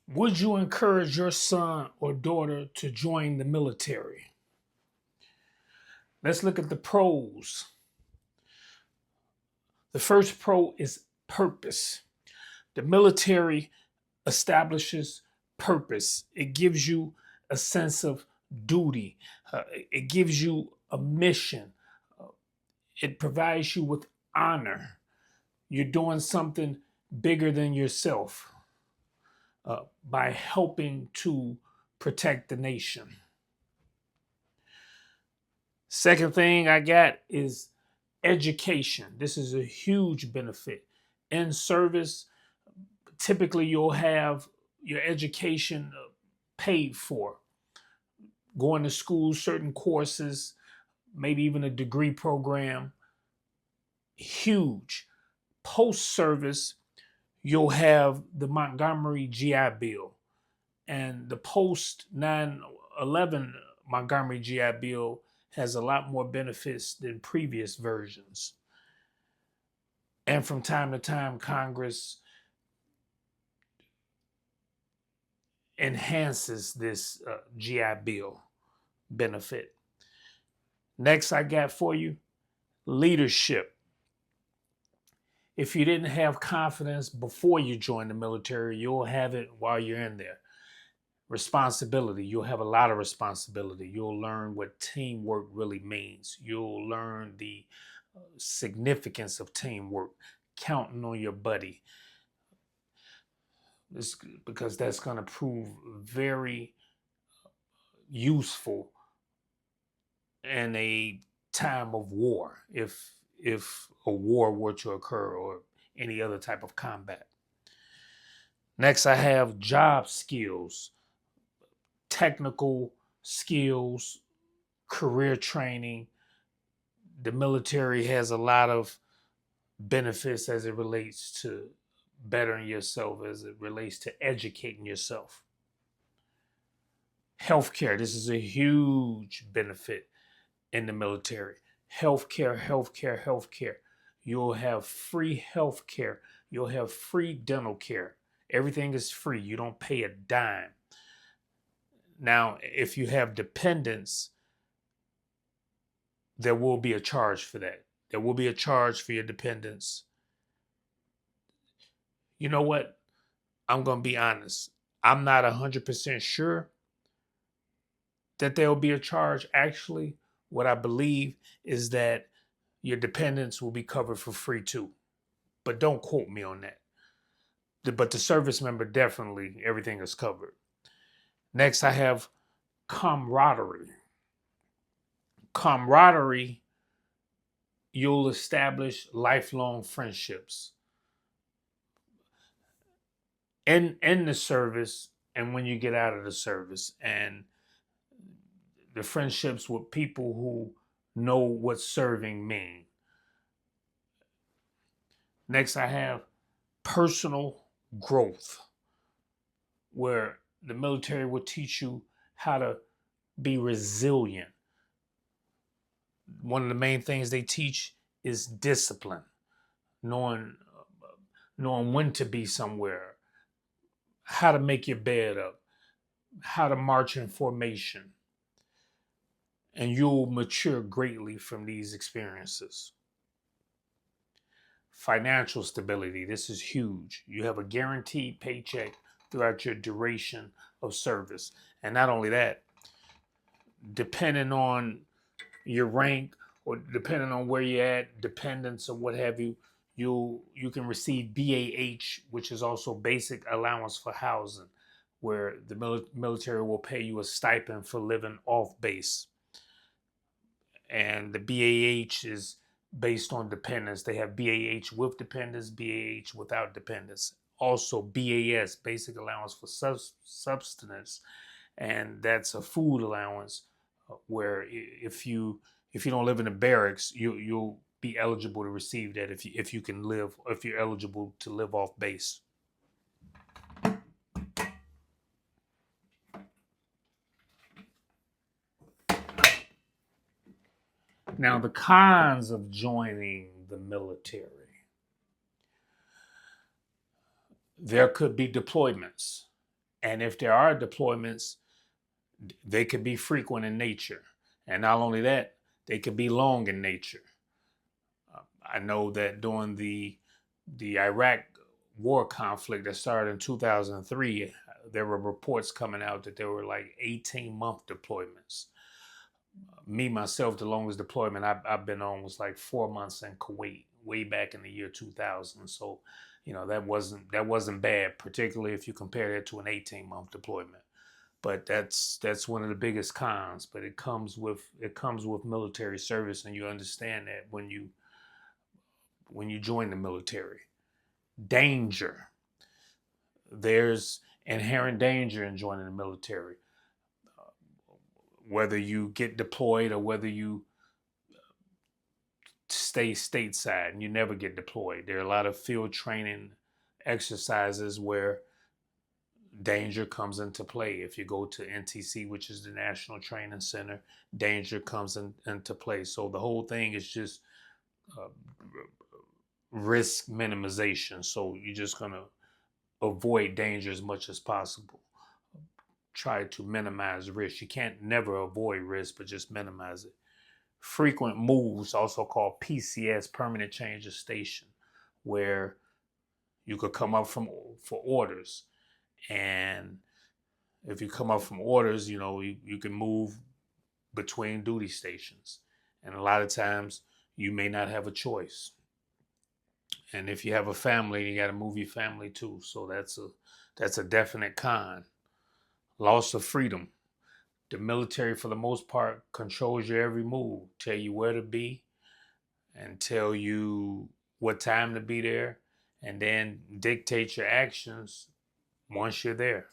Would you encourage your son or daughter to join the military? Let's look at the pros. The first pro is purpose. The military establishes purpose. It gives you a sense of duty. It gives you a mission. Uh, it provides you with honor. You're doing something bigger than yourself by helping to protect the nation. Second thing I got is education. This is a huge benefit. In service, typically you'll have your education paid for, going to school, certain courses, maybe even a degree program. Huge. Post service, you'll have the Montgomery GI Bill and the post 9/11 Montgomery GI Bill has a lot more benefits than previous versions. And from time to time, Congress enhances this GI Bill benefit. Next, I got for you leadership. If you didn't have confidence before you joined the military, you'll have it while you're in there. Responsibility, you'll have a lot of responsibility. You'll learn what teamwork really means. You'll learn the significance of teamwork, counting on your buddy. This, because that's going to prove very useful in a time of war, if a war were to occur or any other type of combat. Next, I have job skills, technical skills, career training. The military has a lot of benefits as it relates to bettering yourself, as it relates to educating yourself. Healthcare, this is a huge benefit in the military. Healthcare, healthcare, healthcare. You'll have free healthcare. You'll have free dental care. Everything is free. You don't pay a dime. Now, if you have dependents, there will be a charge for that. There will be a charge for your dependents. You know what? I'm going to be honest. I'm not 100% sure that there will be a charge. Actually, what I believe is that your dependents will be covered for free too. But don't quote me on that. But the service member, definitely everything is covered. Next, I have camaraderie. Camaraderie, you'll establish lifelong friendships in the service and when you get out of the service, and the friendships with people who know what serving means. Next, I have personal growth, where the military will teach you how to be resilient. One of the main things they teach is discipline, knowing knowing when to be somewhere, how to make your bed up, how to march in formation, and you'll mature greatly from these experiences. Financial stability, this is huge. You have a guaranteed paycheck throughout your duration of service. And not only that, depending on your rank or depending on where you're at, dependents or what have you, you can receive BAH, which is also basic allowance for housing, where the military will pay you a stipend for living off base. And the BAH is based on dependence. They have BAH with dependence, BAH without dependence. Also, BAS, basic allowance for subsistence, and that's a food allowance where if you don't live in the barracks, you'll be eligible to receive that if you can live, if you're eligible to live off base. Now, the cons of joining the military. There could be deployments. And if there are deployments, they could be frequent in nature. And not only that, they could be long in nature. I know that during the Iraq war conflict that started in 2003, there were reports coming out that there were like 18-month deployments. Me, myself, the longest deployment I've been on was like 4 months in Kuwait, way back in the year 2000. So, that wasn't bad, particularly if you compare that to an 18-month deployment. But that's one of the biggest cons. But it comes with military service, and you understand that when you join the military. Danger. There's inherent danger in joining the military. Whether you get deployed or whether you stay stateside and you never get deployed. There are a lot of field training exercises where danger comes into play. If you go to NTC, which is the National Training Center, danger comes into play. So the whole thing is just risk minimization. So you're just going to avoid danger as much as possible. Try to minimize risk. You can't never avoid risk, but just minimize it. Frequent moves, also called PCS, permanent change of station, where you could come up for orders. And if you come up from orders, you can move between duty stations. And a lot of times you may not have a choice. And if you have a family, you got to move your family too. So that's a definite con. Loss of freedom. The military, for the most part, controls your every move, tell you where to be, and tell you what time to be there, and then dictate your actions once you're there.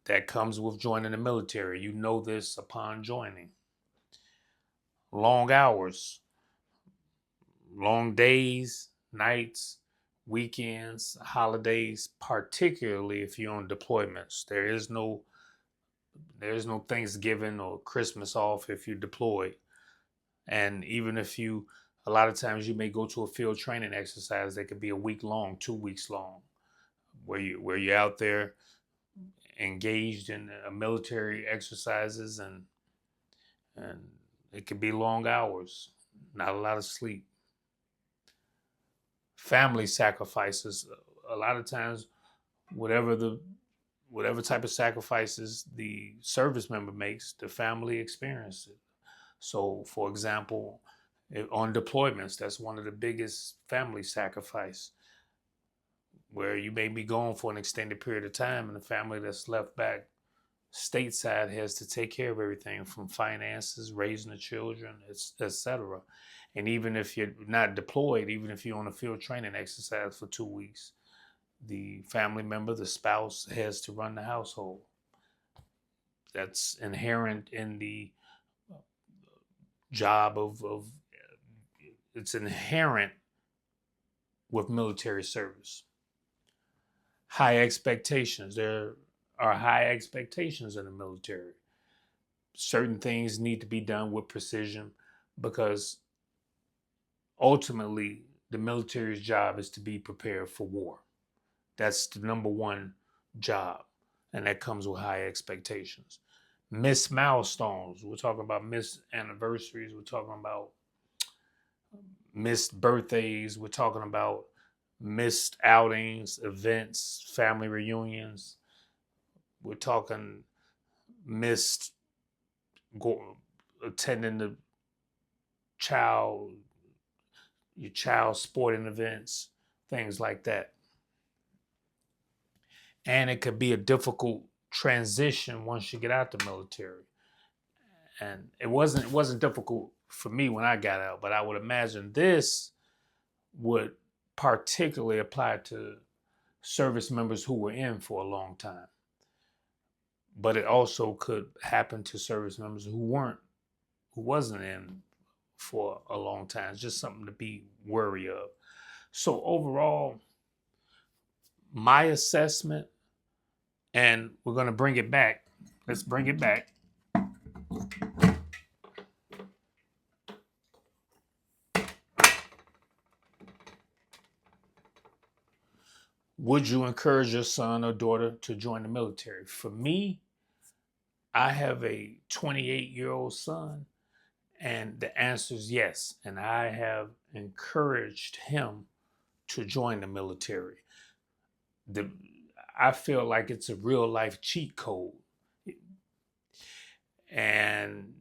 That comes with joining the military. You know this upon joining. Long hours, long days, nights, weekends, holidays, particularly if you're on deployments. There's no Thanksgiving or Christmas off if you're deployed. And even if a lot of times you may go to a field training exercise that could be a week long, 2 weeks long, where you're out there engaged in military exercises, and it could be long hours, not a lot of sleep. Family sacrifices. A lot of times, whatever type of sacrifices the service member makes, the family experiences it. So, for example, on deployments, that's one of the biggest family sacrifice, where you may be gone for an extended period of time, and the family that's left back stateside has to take care of everything from finances, raising the children, etc. And even if you're not deployed, even if you're on a field training exercise for 2 weeks, the family member, the spouse, has to run the household. That's inherent in the job of it's inherent with military service. High expectations. There are high expectations in the military. Certain things need to be done with precision, because ultimately the military's job is to be prepared for war. That's the number one job, and that comes with high expectations. Missed milestones. We're talking about missed anniversaries. We're talking about missed birthdays. We're talking about missed outings, events, family reunions. We're talking missed attending your child's sporting events, things like that. And it could be a difficult transition once you get out the military. And it wasn't difficult for me when I got out, but I would imagine this would particularly apply to service members who were in for a long time. But it also could happen to service members who wasn't in for a long time. It's just something to be wary of. So overall, my assessment, and we're going to bring it back. Let's bring it back. Would you encourage your son or daughter to join the military? For me, I have a 28-year-old son, and the answer is yes. And I have encouraged him to join the military. The I feel like it's a real life cheat code. And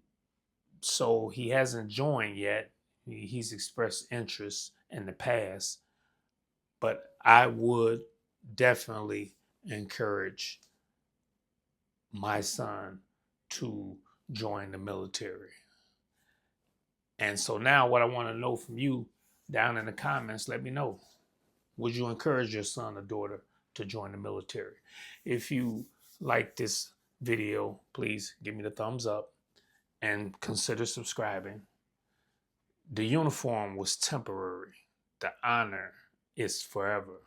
so he hasn't joined yet. He's expressed interest in the past, but I would definitely encourage my son to join the military. And so now what I want to know from you down in the comments, let me know. Would you encourage your son or daughter to join the military? If you like this video, please give me the thumbs up and consider subscribing. The uniform was temporary. The honor is forever.